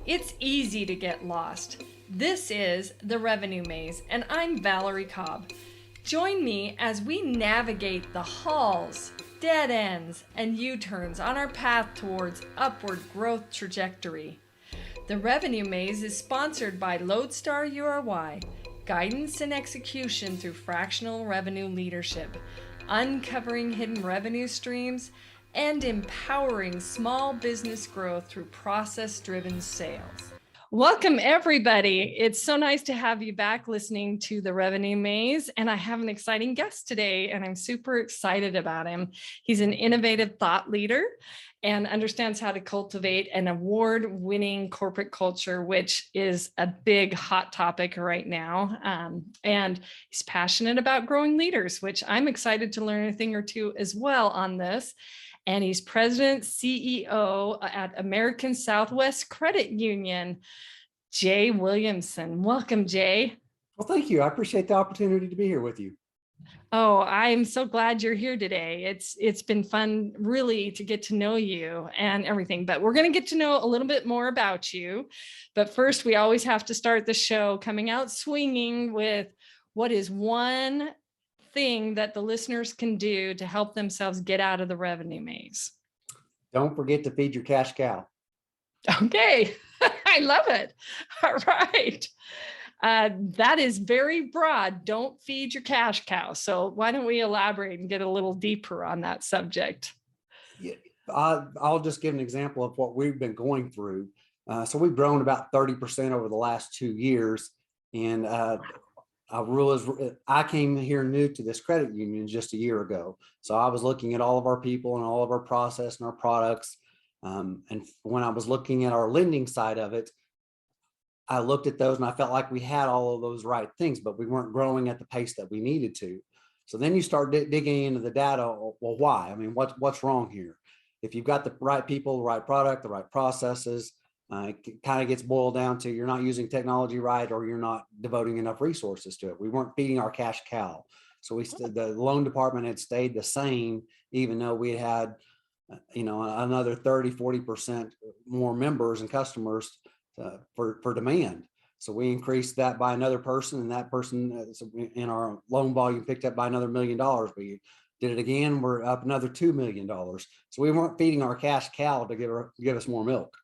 It's easy to get lost. This is The Revenue Maze, and I'm Valerie Cobb. Join me as we navigate the halls, dead ends, and U-turns on our path towards upward growth trajectory. The Revenue Maze is sponsored by Lodestar URY, guidance and execution through fractional revenue leadership, uncovering hidden revenue streams, and empowering small business growth through process-driven sales. Welcome, everybody. It's so nice to have you back listening to the Revenue Maze. And I have an exciting guest today, and I'm super excited about him. He's an innovative thought leader and understands how to cultivate an award-winning corporate culture, which is a big hot topic right now. And he's passionate about growing leaders, which I'm excited to learn a thing or two as well on this. And he's president, CEO at American Southwest Credit Union, Jay Williamson. Welcome, Jay. Well, thank you. I appreciate the opportunity to be here with you. Oh, I'm so glad you're here today. It's been fun really to get to know you and everything, but we're going to get to know a little bit more about you. But first, we always have to start the show coming out swinging with what is one thing that the listeners can do to help themselves get out of the revenue maze. Don't forget to feed your cash cow. Okay, I love it. All right. That is very broad. Don't feed your cash cow. So why don't we elaborate and get a little deeper on that subject? Yeah, I'll just give an example of what we've been going through. So we've grown about 30% over the last 2 years. And I came here new to this credit union just a year ago. So I was looking at all of our people and all of our process and our products. And when I was looking at our lending side of it, I looked at those and I felt like we had all of those right things, but we weren't growing at the pace that we needed to. So then you start digging into the data. Well, why? I mean, what's wrong here? If you've got the right people, the right product, the right processes, it kind of gets boiled down to you're not using technology right, or you're not devoting enough resources to it. We weren't feeding our cash cow. So the loan department had stayed the same, even though we had, another 30-40% more members and customers for demand. So we increased that by another person, and that person in our loan volume picked up by another $1 million. We did it again, we're up another $2 million. So we weren't feeding our cash cow to give us more milk.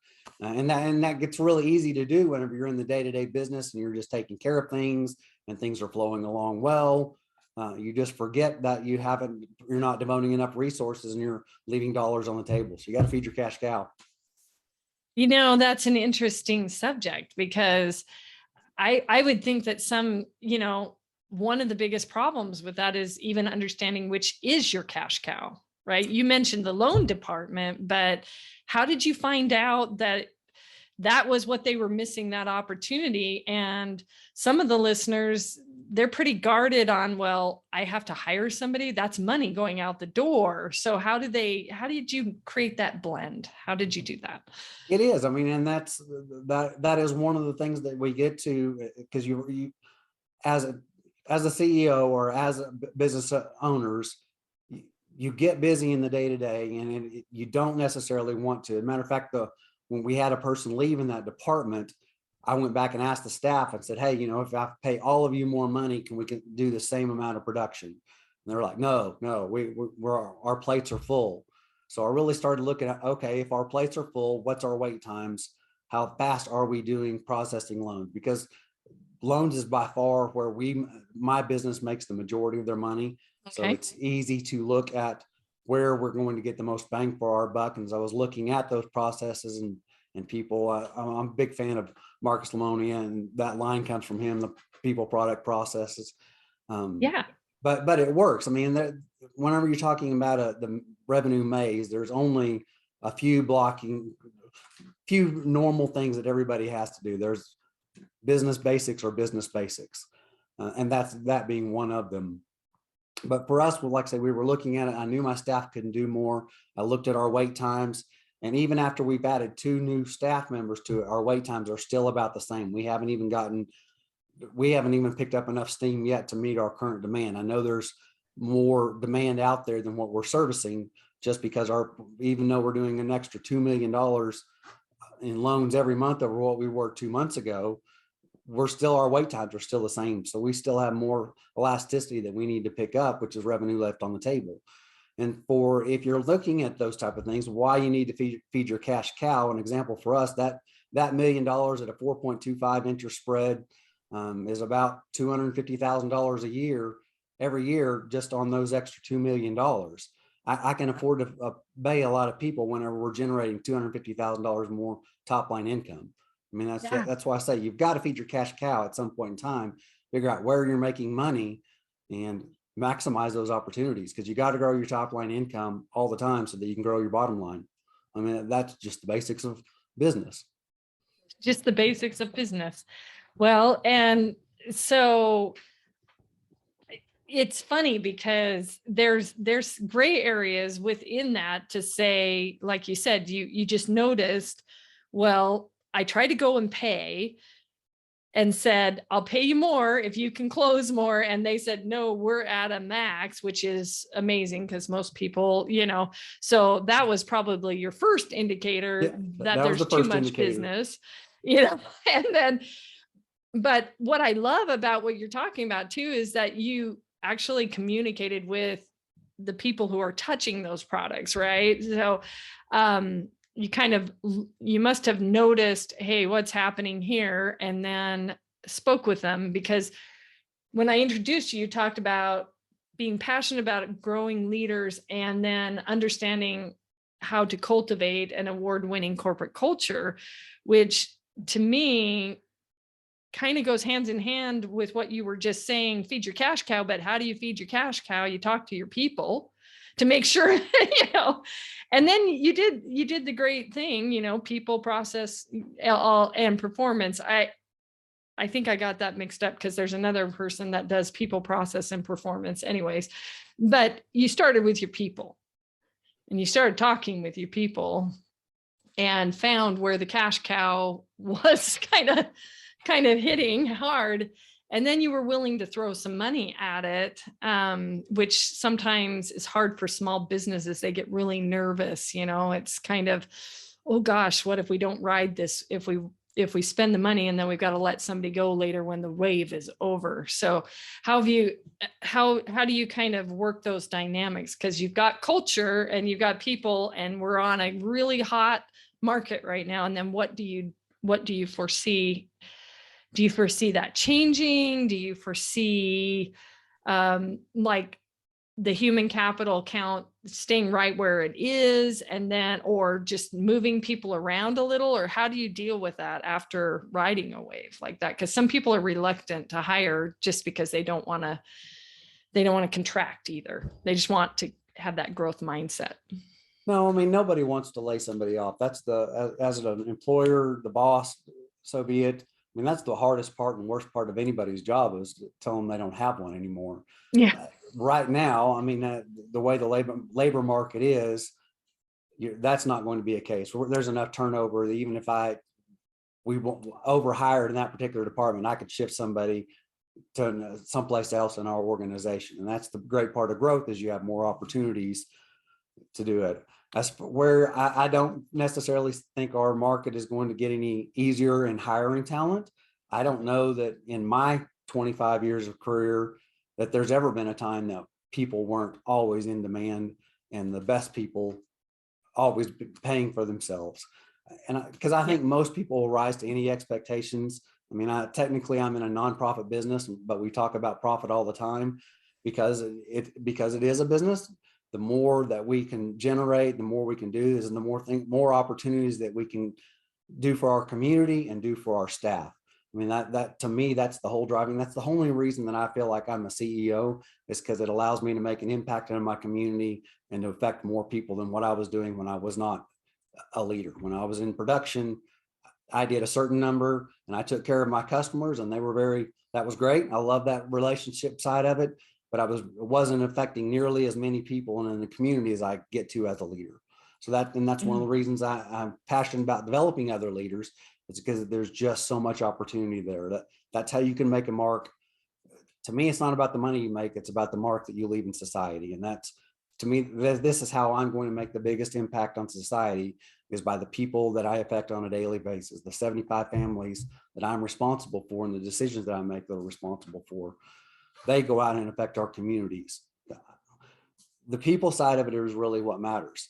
And that gets really easy to do whenever you're in the day-to-day business and you're just taking care of things and things are flowing along well. You just forget that you're not devoting enough resources and you're leaving dollars on the table. So you got to feed your cash cow. That's an interesting subject because I would think that one of the biggest problems with that is even understanding which is your cash cow, right? You mentioned the loan department, but how did you find out that that was what they were missing, that opportunity? And some of the listeners, they're pretty guarded on, well, I have to hire somebody, that's money going out the door. So how did you create that blend? How did you do that? It is. I mean, and that is one of the things that we get to, because you as a CEO or as a business owners, you get busy in the day-to-day and you don't necessarily want to. As a matter of fact, when we had a person leave in that department, I went back and asked the staff and said, hey, if I pay all of you more money, can we do the same amount of production? And they're like, no, our plates are full. So I really started looking at, okay, if our plates are full, what's our wait times? How fast are we doing processing loans? Because loans is by far where my business makes the majority of their money. Okay. So it's easy to look at where we're going to get the most bang for our buck. And as I was looking at those processes and people, I'm a big fan of Marcus Lemonia, and that line comes from him, the people, product, processes. But it works. I mean, whenever you're talking about the revenue maze, there's only a few normal things that everybody has to do. There's business basics or business basics. And that being one of them. But for us, like I say, we were looking at it. I knew my staff couldn't do more. I looked at our wait times. And even after we've added 2 new staff members to it, our wait times are still about the same. We haven't even picked up enough steam yet to meet our current demand. I know there's more demand out there than what we're servicing, just because even though we're doing an extra $2 million in loans every month over what we were 2 months ago, our wait times are still the same. So we still have more elasticity that we need to pick up, which is revenue left on the table. And if you're looking at those type of things, why you need to feed your cash cow, an example for us, that $1 million at a 4.25 interest spread is about $250,000 a year, every year, just on those extra $2 million. I can afford to pay a lot of people whenever we're generating $250,000 more top line income. I mean, that's why I say you've got to feed your cash cow at some point in time, figure out where you're making money and maximize those opportunities, because you got to grow your top line income all the time so that you can grow your bottom line. I mean, that's just the basics of business. Just the basics of business. Well, and so it's funny because there's gray areas within that to say, like you said, you just noticed, well, I tried to go and pay and said, I'll pay you more if you can close more. And they said, no, we're at a max, which is amazing because most people, so that was probably your first indicator that there's too much business, and then, but what I love about what you're talking about too, is that you actually communicated with the people who are touching those products, right? So, you must have noticed, hey, what's happening here? And then spoke with them, because when I introduced you, you talked about being passionate about growing leaders and then understanding how to cultivate an award-winning corporate culture, which to me kind of goes hands in hand with what you were just saying, feed your cash cow. But how do you feed your cash cow? You talk to your people to make sure, and then you did the great thing, people, process, and performance. I think I got that mixed up because there's another person that does people, process, and performance anyways, but you started with your people and you started talking with your people and found where the cash cow was kind of hitting hard. And then you were willing to throw some money at it, which sometimes is hard for small businesses. They get really nervous. It's kind of, oh gosh, what if we don't ride this? If we spend the money and then we've got to let somebody go later when the wave is over. So how do you kind of work those dynamics? Because you've got culture and you've got people, and we're on a really hot market right now. And then what do you foresee? Do you foresee that changing? Do you foresee like the human capital count staying right where it is, and then, or just moving people around a little? Or how do you deal with that after riding a wave like that? Because some people are reluctant to hire just because they don't want to contract either. They just want to have that growth mindset. No, I mean, nobody wants to lay somebody off. That's as an employer, the boss, so be it. I mean, that's the hardest part and worst part of anybody's job, is to tell them they don't have one anymore. Yeah. Right now, I mean, the way the labor market is, that's not going to be a case. There's enough turnover that even if we overhired in that particular department, I could shift somebody to someplace else in our organization. And that's the great part of growth, is you have more opportunities to do it. As for where I don't necessarily think our market is going to get any easier in hiring talent. I don't know that in my 25 years of career that there's ever been a time that people weren't always in demand and the best people always paying for themselves. And because I think most people will rise to any expectations. I mean, technically I'm in a nonprofit business, but we talk about profit all the time because it is a business. The more that we can generate, the more we can do, is the more opportunities that we can do for our community and do for our staff. I mean, that to me, that's the whole driving. That's the only reason that I feel like I'm a CEO, is because it allows me to make an impact in my community and to affect more people than what I was doing when I was not a leader. When I was in production, I did a certain number and I took care of my customers, and that was great. I love that relationship side of it, but it wasn't affecting nearly as many people and in the community as I get to as a leader. So that's one of the reasons I'm passionate about developing other leaders. It's because there's just so much opportunity there. That's how you can make a mark. To me, it's not about the money you make, it's about the mark that you leave in society. And to me, this is how I'm going to make the biggest impact on society, is by the people that I affect on a daily basis, the 75 families that I'm responsible for, and the decisions that I make that are responsible for. They go out and affect our communities. The people side of it is really what matters,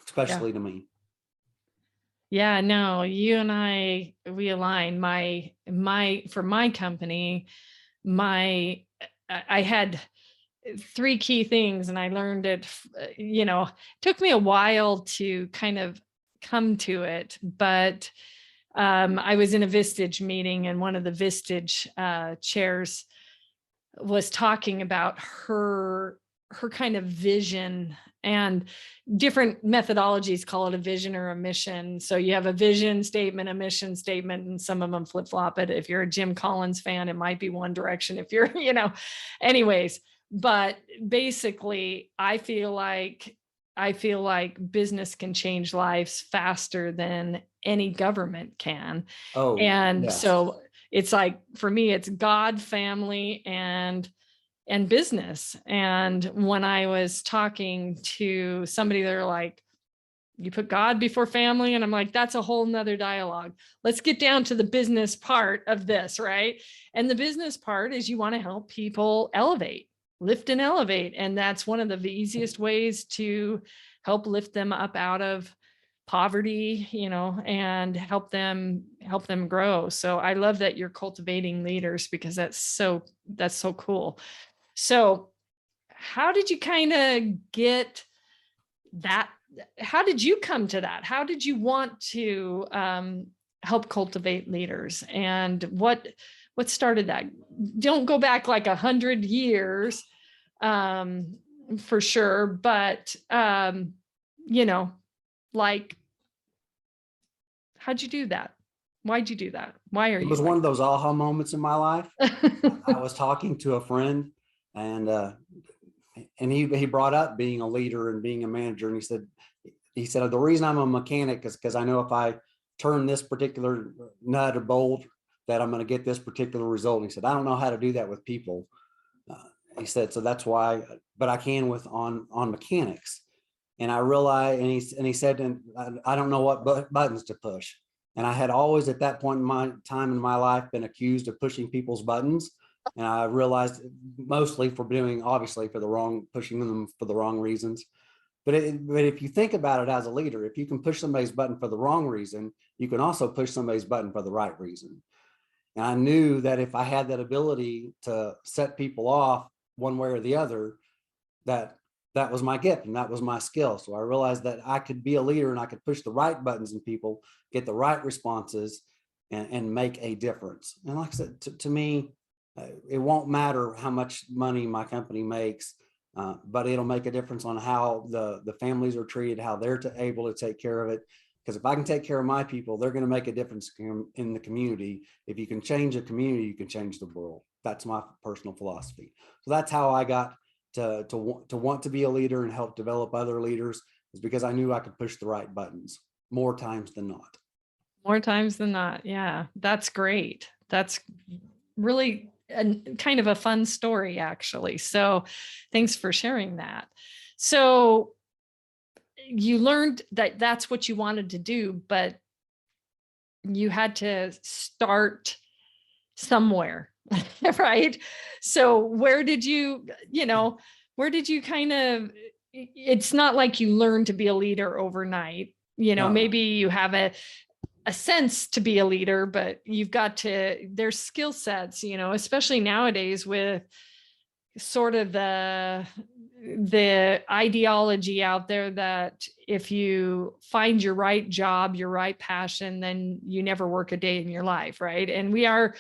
especially to me. Yeah, no, you and we align. For my company, I had three key things, and I learned it, took me a while to kind of come to it, but I was in a Vistage meeting, and one of the Vistage chairs was talking about her kind of vision, and different methodologies call it a vision or a mission. So you have a vision statement, a mission statement, and some of them flip flop it. If you're a Jim Collins fan, it might be one direction. If you're, anyways, but basically I feel like business can change lives faster than any government can. Oh, And yes. so it's like, for me, it's God, family, and business. And when I was talking to somebody, they're like, you put God before family. And I'm like, that's a whole nother dialogue. Let's get down to the business part of this, right? And the business part is you want to help people elevate, lift and elevate. And that's one of the easiest ways to help lift them up out of poverty, and help them grow. So I love that you're cultivating leaders, because that's so cool. So how did you kind of get that? How did you come to that? How did you want to help cultivate leaders? And what started that? Don't go back like 100 years, for sure. But, like, how'd you do that? Why'd you do that? Why are you? It was one of those aha moments in my life. I was talking to a friend, and he brought up being a leader and being a manager, and he said the reason I'm a mechanic is because I know if I turn this particular nut or bolt that I'm going to get this particular result. And he said, I don't know how to do that with people. He said, so that's why, but I can with on mechanics. And I realized, and he said, and I don't know what buttons to push. And I had always at that point in my time in my life been accused of pushing people's buttons. And I realized mostly pushing them for the wrong reasons. But if you think about it as a leader, if you can push somebody's button for the wrong reason, you can also push somebody's button for the right reason. And I knew that if I had that ability to set people off one way or the other, that was my gift and that was my skill. So I realized that I could be a leader and I could push the right buttons in people, get the right responses, and make a difference. And like I said, to me, it won't matter how much money my company makes, but it'll make a difference on how the families are treated, how they're able to take care of it. Because if I can take care of my people, they're going to make a difference in the community. If you can change a community, you can change the world. That's my personal philosophy. So that's how I got to want to be a leader and help develop other leaders, is because I knew I could push the right buttons more times than not. More times than not. Yeah, that's great. That's really kind of a fun story, actually. So thanks for sharing that. So you learned that that's what you wanted to do, but you had to start somewhere, right? So where did you kind of, it's not like you learned to be a leader overnight, No. Maybe you have a sense to be a leader, but there's skill sets, especially nowadays with sort of the ideology out there that if you find your right job, your right passion, then you never work a day in your life, right? And we are,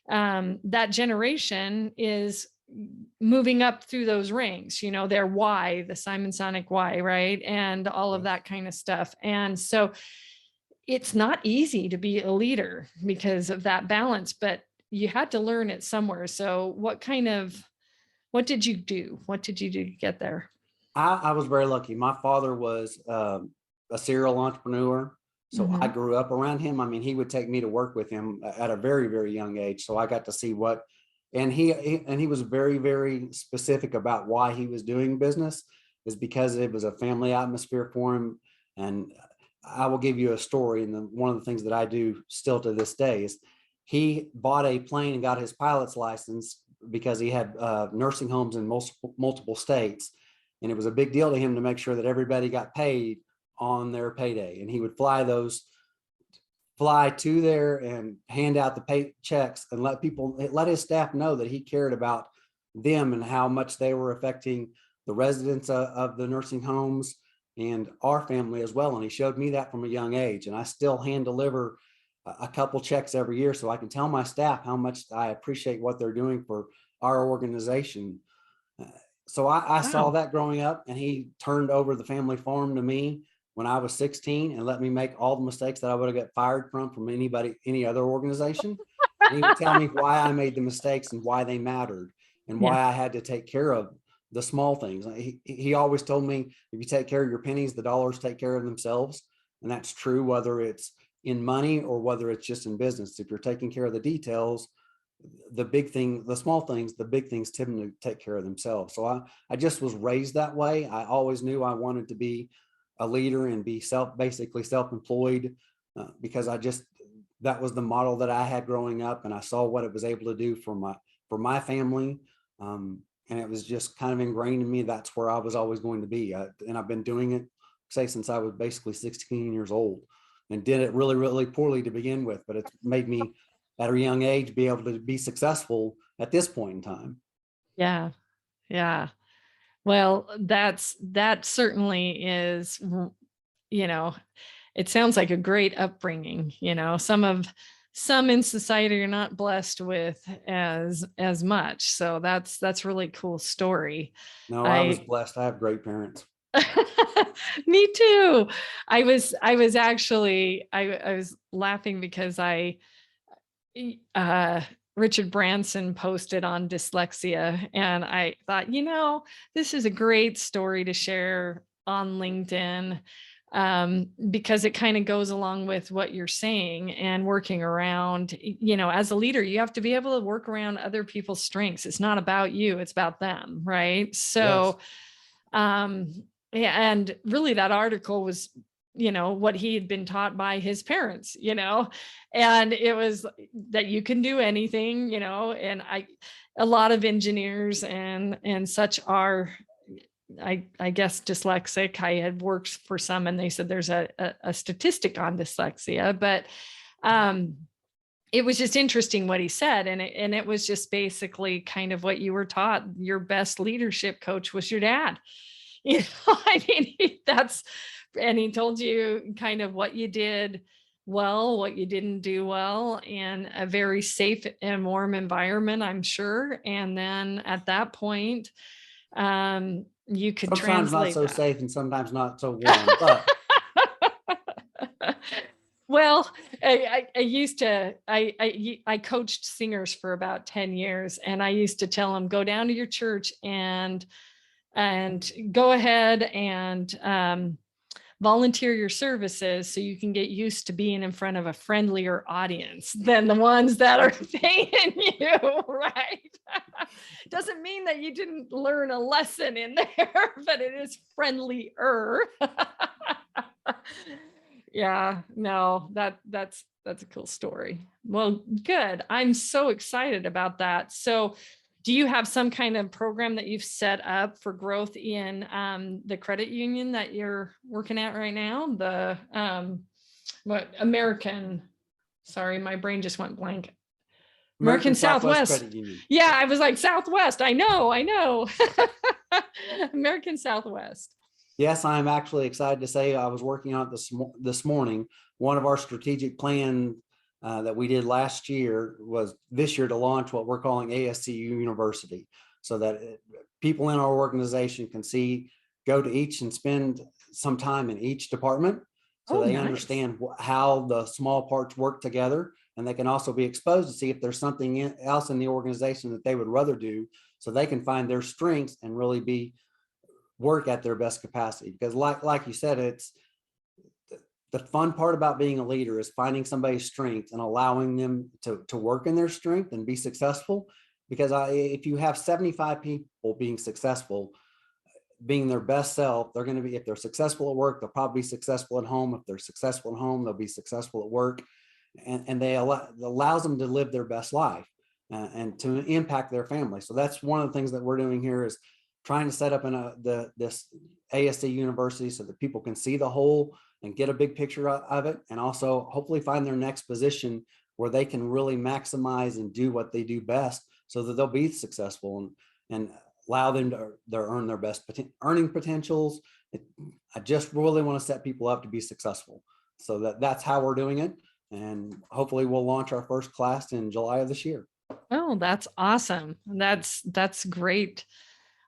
that generation is moving up through those ranks, their why, the Simon Sinek why, right? And all of that kind of stuff. And so it's not easy to be a leader because of that balance, but you had to learn it somewhere. So what did you do? What did you do to get there? I was very lucky. My father was a serial entrepreneur. So I grew up around him. I mean, he would take me to work with him at a very, very young age. So I got to see and he was very, very specific about why he was doing business. is because it was a family atmosphere for him. And I will give you a story. And one of the things that I do still to this day is he bought a plane and got his pilot's license because he had nursing homes in multiple states. And it was a big deal to him to make sure that everybody got paid on their payday. And he would fly to there and hand out the paychecks and let his staff know that he cared about them and how much they were affecting the residents of the nursing homes and our family as well. And he showed me that from a young age. And I still hand deliver a couple checks every year so I can tell my staff how much I appreciate what they're doing for our organization. So I saw that growing up, and he turned over the family farm to me when I was 16 and let me make all the mistakes that I would have got fired from any other organization. And he would tell me why I made the mistakes and why they mattered and why I had to take care of the small things. He always told me, if you take care of your pennies, the dollars take care of themselves. And that's true, whether it's in money or whether it's just in business. If you're taking care of the details, the small things, the big things tend to take care of themselves. So I just was raised that way. I always knew I wanted to be a leader and be basically self-employed because that was the model that I had growing up, and I saw what it was able to do for my family. And it was just kind of ingrained in me. That's where I was always going to be. And I've been doing it, say, since I was basically 16 years old, and did it really, really poorly to begin with. But it's made me at a young age be able to be successful at this point in time. Yeah. Yeah. Well, that certainly is, it sounds like a great upbringing. Some in society are not blessed with as much. So that's really cool story. No, I was blessed. I have great parents. Me too. I was laughing because Richard Branson posted on dyslexia, and I thought, this is a great story to share on LinkedIn, because it kind of goes along with what you're saying and working around, as a leader, you have to be able to work around other people's strengths. It's not about you, it's about them. Right. So, yeah, and really that article was, what he had been taught by his parents, and it was that you can do anything, and a lot of engineers and such are, I guess, dyslexic. I had worked for some, and they said there's a statistic on dyslexia, but it was just interesting what he said. And it was just basically kind of what you were taught. Your best leadership coach was your dad. And he told you kind of what you did well, what you didn't do well, and a very safe and warm environment, I'm sure. And then at that point, you could sometimes translate not so that. safe and sometimes not so warm, but well, I coached singers for about 10 years, and I used to tell them, go down to your church and go ahead and volunteer your services so you can get used to being in front of a friendlier audience than the ones that are paying you, right? Doesn't mean that you didn't learn a lesson in there, but it is friendlier. Yeah, no, that's a cool story. Well, good. I'm so excited about that. So do you have some kind of program that you've set up for growth in the credit union that you're working at right now? The sorry, my brain just went blank. American Southwest Credit Union. Yeah, I was like, Southwest. I know. American Southwest. Yes, I'm actually excited to say I was working on it this morning. One of our strategic plan that we did last year was this year to launch what we're calling ASCU University, so that people in our organization can go to each and spend some time in each department, so they understand how the small parts work together, and they can also be exposed to see if there's something else in the organization that they would rather do, so they can find their strengths and really work at their best capacity. Because like you said, it's the fun part about being a leader is finding somebody's strength and allowing them to work in their strength and be successful. Because if you have 75 people being successful, being their best self. They're going to be, if they're successful at work, they'll probably be successful at home. If they're successful at home, they'll be successful at work. And allows them to live their best life and to impact their family. So that's one of the things that we're doing here, is trying to set up this ASC university so that people can see the whole and get a big picture of it, and also hopefully find their next position where they can really maximize and do what they do best, so that they'll be successful and allow them to earn their best earning potentials. I just really want to set people up to be successful. So that's how we're doing it. And hopefully we'll launch our first class in July of this year. Oh, that's awesome. That's great.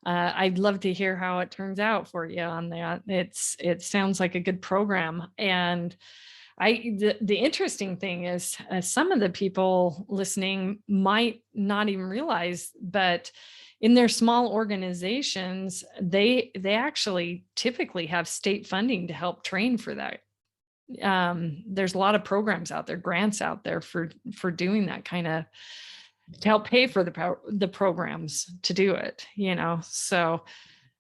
I'd love to hear how it turns out for you on that. It sounds like a good program. And the interesting thing is, some of the people listening might not even realize, but in their small organizations, they actually typically have state funding to help train for that. There's a lot of programs out there, grants out there for doing that kind of, to help pay for the programs to do it, so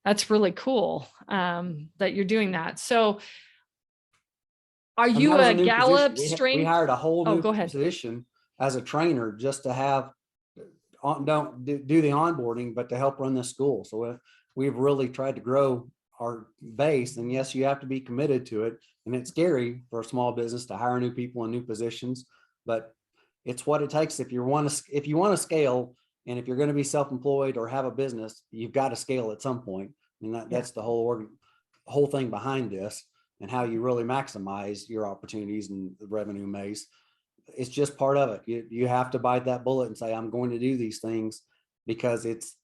that's really cool, that you're doing that. So are you a Gallup strength? We hired a whole new go ahead. position as a trainer, just to have, don't do the onboarding, but to help run the school. So we've really tried to grow our base. And yes, you have to be committed to it. And it's scary for a small business to hire new people in new positions, but it's what it takes. If you want to scale, and if you're going to be self-employed or have a business, you've got to scale at some point. And that's the whole thing behind this, and how you really maximize your opportunities and the revenue maze. It's just part of it. You have to bite that bullet and say, I'm going to do these things because it's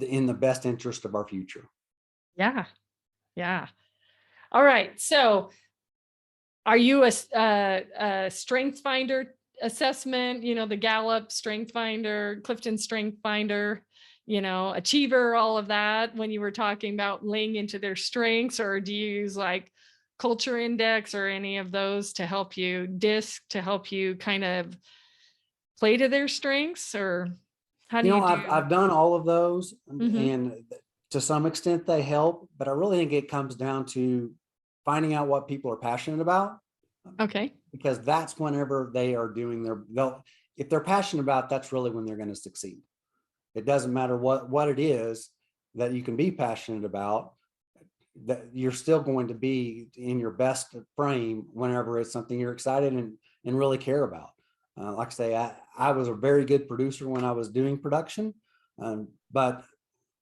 in the best interest of our future. Yeah. Yeah. All right. So are you a Strength Finder assessment, the Gallup Strength Finder, Clifton Strength Finder, Achiever, all of that, when you were talking about laying into their strengths? Or do you use like Culture Index or any of those to help you, DISC to help you kind of play to their strengths? Or how do you do? I've done all of those, and to some extent they help, but I really think it comes down to finding out what people are passionate about. Okay. Because that's whenever they are doing if they're passionate about, that's really when they're going to succeed. It doesn't matter what it is that you can be passionate about, that you're still going to be in your best frame whenever it's something you're excited and really care about. Like I say, I was a very good producer when I was doing production, but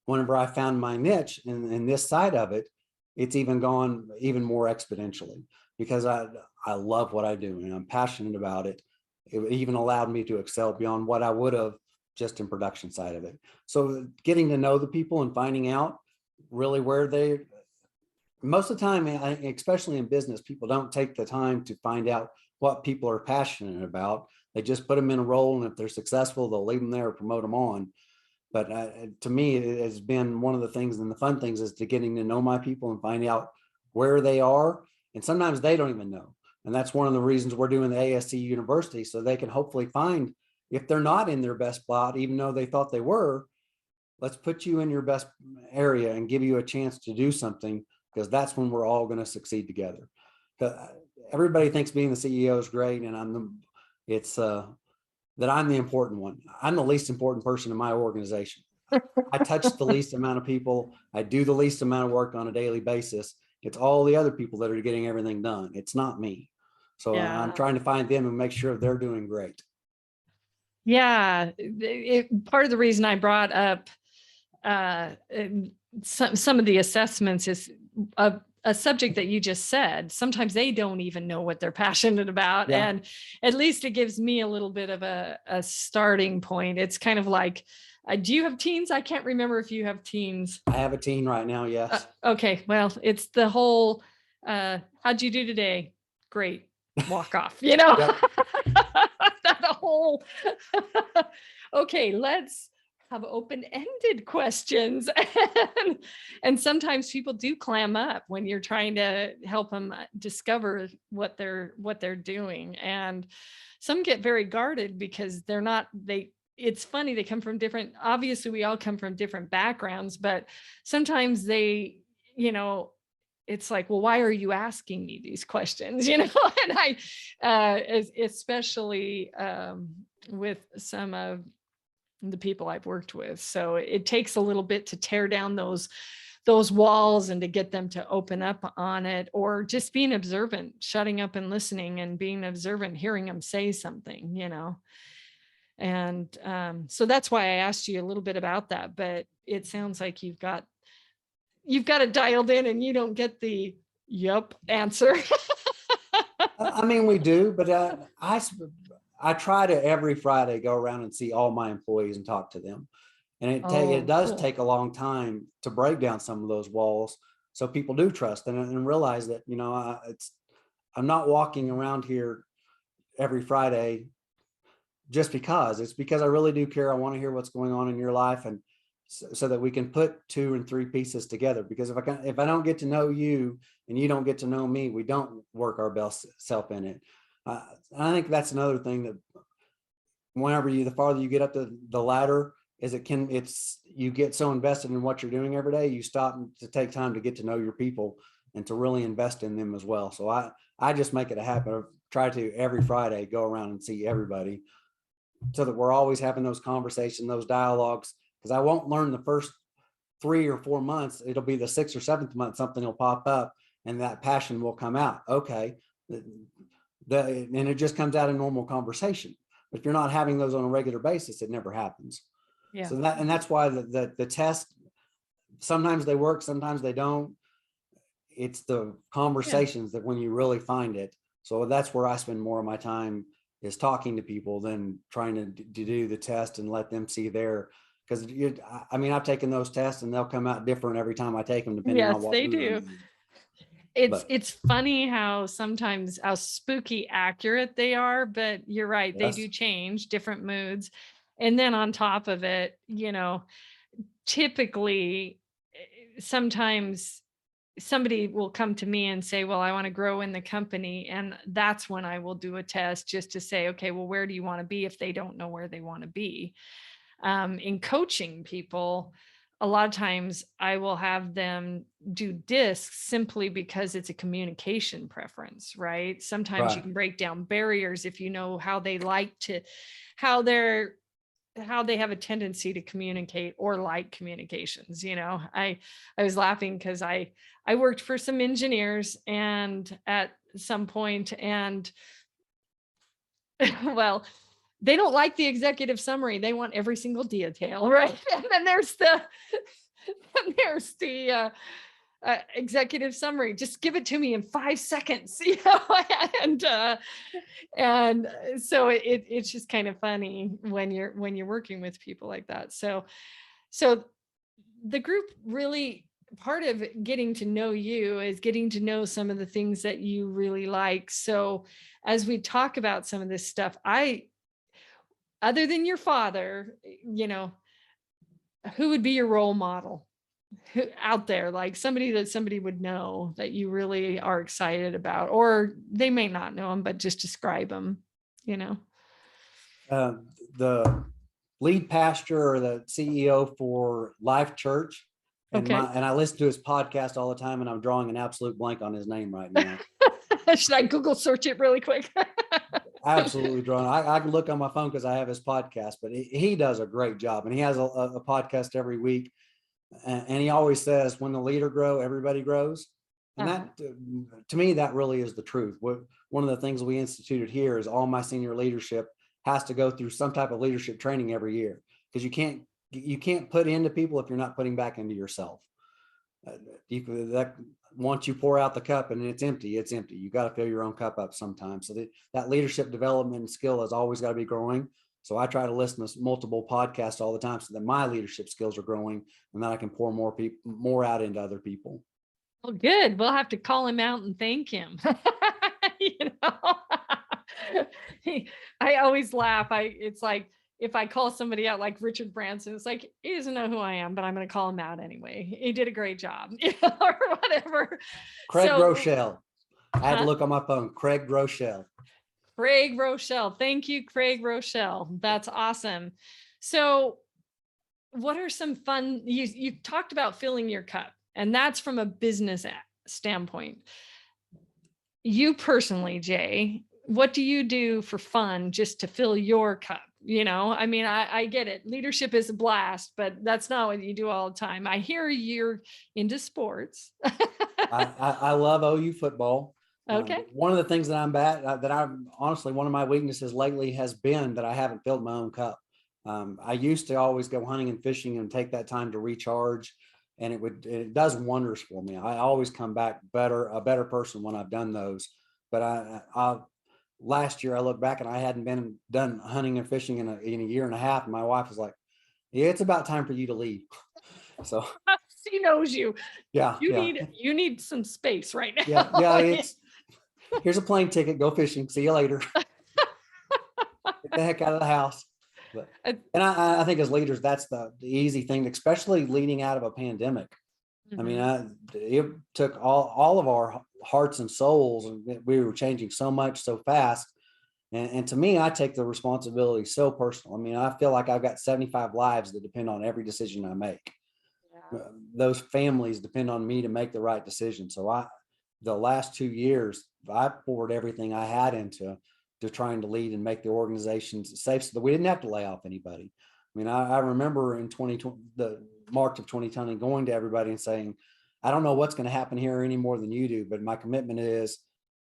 whenever I found my niche in this side of it, it's even gone even more exponentially, because I love what I do and I'm passionate about it. It even allowed me to excel beyond what I would have just in production side of it. So getting to know the people and finding out really where most of the time, especially in business, people don't take the time to find out what people are passionate about. They just put them in a role, and if they're successful, they'll leave them there or promote them on. But to me, it has been one of the things, and the fun things is to getting to know my people and finding out where they are. And sometimes they don't even know. And that's one of the reasons we're doing the ASC University, so they can hopefully find, if they're not in their best spot, even though they thought they were, let's put you in your best area and give you a chance to do something, because that's when we're all going to succeed together. Everybody thinks being the CEO is great, and that I'm the important one. I'm the least important person in my organization. I touch the least amount of people. I do the least amount of work on a daily basis. It's all the other people that are getting everything done. It's not me. So I'm trying to find them and make sure they're doing great. Yeah. Part of the reason I brought up some of the assessments is a subject that you just said. Sometimes they don't even know what they're passionate about. Yeah. And at least it gives me a little bit of a starting point. It's kind of like, do you have teens? I can't remember if you have teens. I have a teen right now. Yes. Okay. Well, it's the whole, how'd you do today? Great. Walk off, that whole, okay, let's have open-ended questions. And sometimes people do clam up when you're trying to help them discover what they're doing. And some get very guarded because it's funny, they come from different, obviously we all come from different backgrounds, but sometimes they, you know, it's like, well, why are you asking me these questions? And I, especially with some of the people I've worked with. So it takes a little bit to tear down those walls and to get them to open up on it, or just being observant, shutting up and listening and being observant, hearing them say something, And so that's why I asked you a little bit about that, but it sounds like you've got it dialed in and you don't get the yep answer. I mean, we do, but I try to every Friday go around and see all my employees and talk to them. And it does Cool. take a long time to break down some of those walls, so people do trust and realize that, I'm not walking around here every Friday just because. It's because I really do care. I want to hear what's going on in your life, and so that we can put 2 and 3 pieces together. Because if I don't get to know you and you don't get to know me, we don't work our best self in it. I think that's another thing, that the farther you get up the ladder, you get so invested in what you're doing every day, you stop to take time to get to know your people and to really invest in them as well. So I just make it a habit of try to every Friday go around and see everybody, so that we're always having those conversations, those dialogues. Because I won't learn the first 3 or 4 months. It'll be the 6th or 7th month, something will pop up and that passion will come out. Okay. And it just comes out in normal conversation. But if you're not having those on a regular basis, it never happens. Yeah. So that's why the test, sometimes they work, sometimes they don't. It's the conversations that when you really find it. So that's where I spend more of my time, is talking to people than trying to do the test and let them see their, because I've taken those tests and they'll come out different every time I take them, depending on Yes, what they mood I'm do. in. It's funny how sometimes how spooky accurate they are, but you're right, they do change different moods. And then on top of it, typically sometimes somebody will come to me and say, well, I want to grow in the company. And that's when I will do a test just to say, okay, well, where do you want to be, if they don't know where they want to be. In coaching people, a lot of times I will have them do discs simply because it's a communication preference, right? Sometimes you can break down barriers if you know how they like to, how they have a tendency to communicate or like communications. I was laughing because I worked for some engineers and at some point, and well, they don't like the executive summary. They want every single detail, right? And then there's the executive summary. Just give it to me in 5 seconds, and so it's just kind of funny when you're working with people like that. So the group really, part of getting to know you is getting to know some of the things that you really like. So as we talk about some of this stuff, other than your father, who would be your role model out there, like somebody that somebody would know that you really are excited about, or they may not know them, but just describe them, The lead pastor or the CEO for Life Church. And Okay. I listen to his podcast all the time, and I'm drawing an absolute blank on his name right now. Should I Google search it really quick? Absolutely drawn. I can look on my phone because I have his podcast, but he does a great job, and he has a podcast every week. And he always says, when the leader grows, everybody grows. And that, to me, that really is the truth. One of the things we instituted here is all my senior leadership has to go through some type of leadership training every year, because you can't put into people if you're not putting back into yourself. Once you pour out the cup and it's empty. You got to fill your own cup up sometimes. So that leadership development skill has always got to be growing. So I try to listen to multiple podcasts all the time, so that my leadership skills are growing, and that I can pour more out into other people. Well, good. We'll have to call him out and thank him. I always laugh. It's like, if I call somebody out like Richard Branson, it's like, he doesn't know who I am, but I'm going to call him out anyway. He did a great job, or whatever. Craig Groeschel. I had to look on my phone. Craig Groeschel. Craig Rochelle. Thank you, Craig Rochelle. That's awesome. So what are some fun, you talked about filling your cup, and that's from a business standpoint. You personally, Jay, what do you do for fun just to fill your cup? I mean, I get it. Leadership is a blast, but that's not what you do all the time. I hear you're into sports. I love OU football. Okay. One of the things that I'm bad, that I'm honestly, one of my weaknesses lately has been that I haven't filled my own cup. I used to always go hunting and fishing and take that time to recharge, and it does wonders for me. I always come back a better person when I've done those. But last year I look back and I hadn't been done hunting and fishing in a year and a half. And my wife was like, yeah, it's about time for you to leave. So She knows you. yeah, You need some space right now. Yeah. Here's a plane ticket. Go fishing. See you later. Get the heck out of the house. But, and I think as leaders, that's the easy thing, especially leading out of a pandemic. I mean, it took all of our hearts and souls, and we were changing so much so fast. And to me, I take the responsibility so personal. I mean, I feel like I've got 75 lives that depend on every decision I make. Yeah. Those families depend on me to make the right decision. So the last 2 years, I poured everything I had into trying to lead and make the organizations safe so that we didn't have to lay off anybody. I mean, I remember in 2020, the March of 2020, going to everybody and saying, I don't know what's going to happen here any more than you do, but my commitment is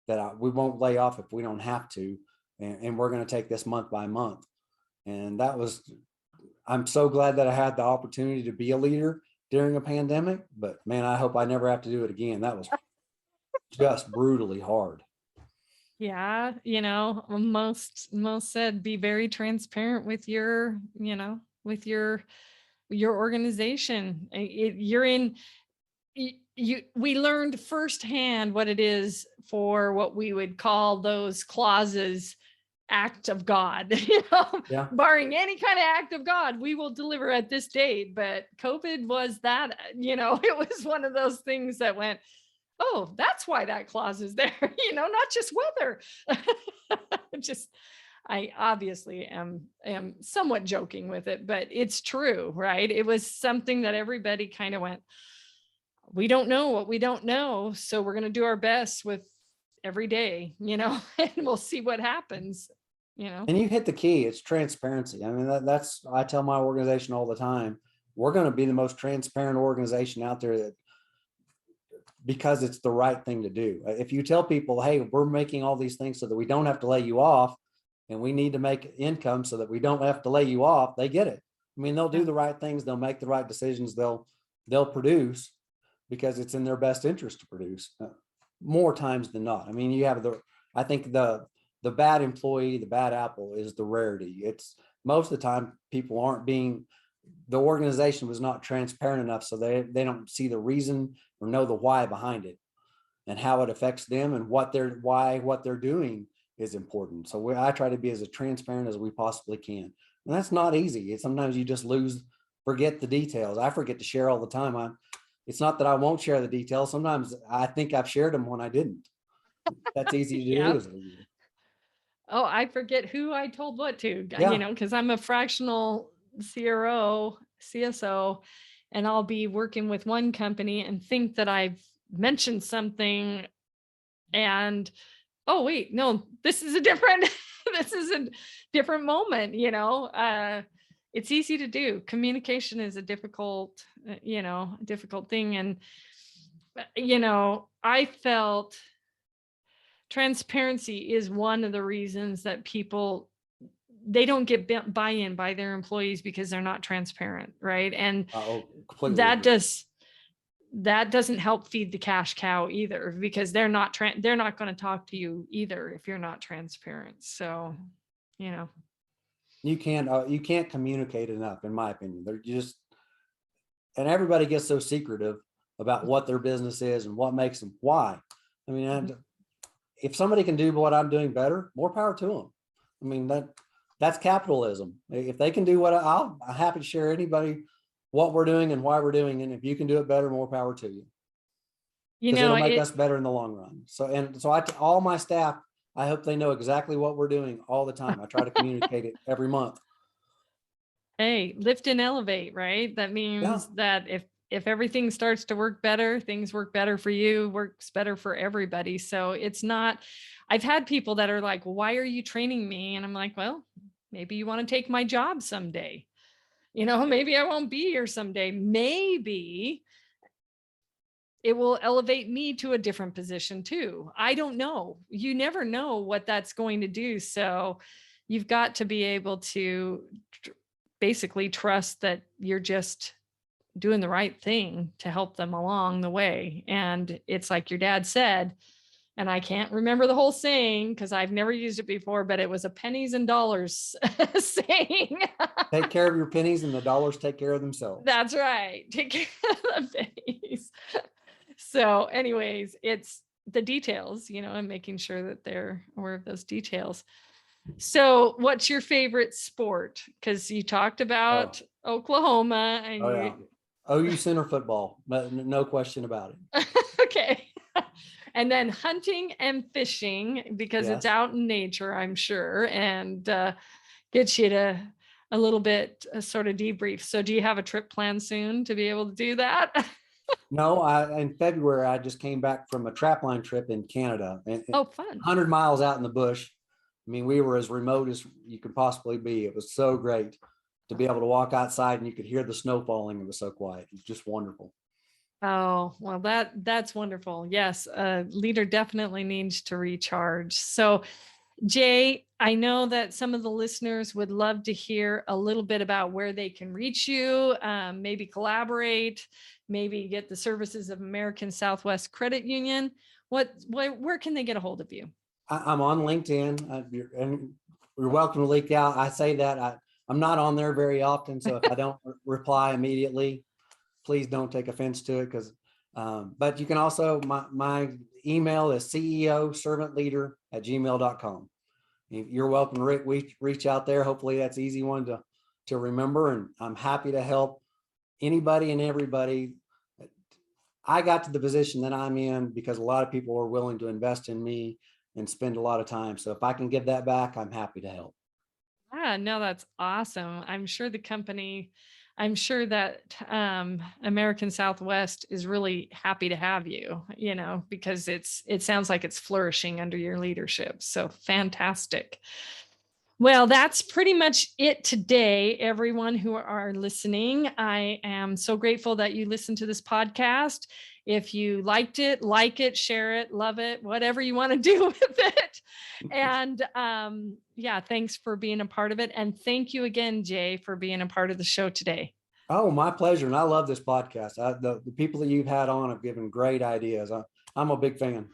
that we won't lay off if we don't have to. And we're going to take this month by month. And I'm so glad that I had the opportunity to be a leader during a pandemic, but man, I hope I never have to do it again. That was just brutally hard. Yeah, most said be very transparent with your, with your organization. We learned firsthand what it is for what we would call those clauses, act of God, Yeah. Barring any kind of act of God, we will deliver at this date. But COVID was that, it was one of those things that went, oh, that's why that clause is there, not just weather. I obviously am somewhat joking with it, but it's true, right? It was something that everybody kind of went, we don't know what we don't know. So we're going to do our best with every day, and we'll see what happens, And you hit the key. It's transparency. I mean, I tell my organization all the time, we're going to be the most transparent organization out there because it's the right thing to do. If you tell people, hey, we're making all these things so that we don't have to lay you off, and we need to make income so that we don't have to lay you off, they get it. I mean, they'll do the right things. They'll make the right decisions. They'll produce because it's in their best interest to produce more times than not. I mean, I think the bad employee, the bad apple is the rarity. It's most of the time people the organization was not transparent enough, so they don't see the reason or know the why behind it and how it affects them and what they're doing is important. So I try to be as transparent as we possibly can. And that's not easy. Sometimes you just forget the details. I forget to share all the time. It's not that I won't share the details. Sometimes I think I've shared them when I didn't. That's easy to do as a leader. Oh, I forget who I told what to, Yeah. because I'm a fractional CRO, CSO, and I'll be working with one company and think that I've mentioned something and, oh, wait, no, this is a different moment, it's easy to do. Communication is a difficult thing. And, I felt transparency is one of the reasons that they don't get buy-in by their employees because they're not transparent, right? And that doesn't help feed the cash cow either, because they're not going to talk to you either if you're not transparent. So, you can't communicate enough, in my opinion. And everybody gets so secretive about what their business is and what makes them why. I mean, if somebody can do what I'm doing better, more power to them. I mean, that's capitalism. If they can do what I'm happy to share anybody what we're doing and why we're doing it. And if you can do it better, more power to you. Because it'll make us better in the long run. So all my staff I hope they know exactly what we're doing all the time. I try to communicate it every month. Hey, lift and elevate, right? That Yeah. means that if everything starts to work better, things work better for you, works better for everybody. So it's not, I've had people that are like, why are you training me? And I'm like, well, maybe you want to take my job someday. Maybe I won't be here someday. Maybe it will elevate me to a different position too. I don't know. You never know what that's going to do. So you've got to be able to basically trust that you're just doing the right thing to help them along the way. And it's like your dad said, and I can't remember the whole saying because I've never used it before, but it was a pennies and dollars saying. Take care of your pennies and the dollars take care of themselves. That's right. Take care of the pennies. So, anyways, it's the details, and making sure that they're aware of those details. So, what's your favorite sport? Because you talked Oh, about Oklahoma and oh yeah. OU center football, no question about it. okay. And then hunting and fishing because it's Yes. out in nature, I'm sure, and gets you to a little bit sort of debrief. So, do you have a trip planned soon to be able to do that? No, in February, I just came back from a trapline trip in Canada and Oh, fun. 100 miles out in the bush. I mean, we were as remote as you could possibly be. It was so great to be able to walk outside and you could hear the snow falling. It was so quiet. It was just wonderful. Oh, well, that's wonderful. Yes, a leader definitely needs to recharge. So, Jay, I know that some of the listeners would love to hear a little bit about where they can reach you, maybe collaborate, maybe get the services of American Southwest Credit Union. Where can they get a hold of you? I'm on LinkedIn, and you're welcome to leak out. I say that I'm not on there very often, so if I don't reply immediately, please don't take offense to it. Because, but you can also my email is ceoservantleader@gmail.com. You're welcome to reach out there. Hopefully, that's an easy one to remember, and I'm happy to help anybody and everybody. I got to the position that I'm in because a lot of people are willing to invest in me and spend a lot of time. So if I can give that back, I'm happy to help. Yeah, no, that's awesome. I'm sure that American Southwest is really happy to have you, because it sounds like it's flourishing under your leadership. So fantastic. Well, that's pretty much it today, everyone who are listening. I am so grateful that you listened to this podcast. If you liked it, like it, share it, love it, whatever you want to do with it. And yeah, thanks for being a part of it. And thank you again, Jay, for being a part of the show today. Oh, my pleasure. And I love this podcast. The people that you've had on have given great ideas. I'm a big fan.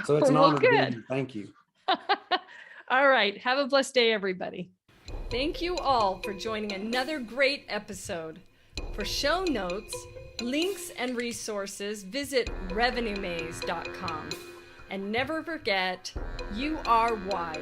So it's an Well, honor to be good. here. Thank you. All right. Have a blessed day, everybody. Thank you all for joining another great episode. For show notes, links, and resources, visit revenuemaze.com. And never forget, you are why.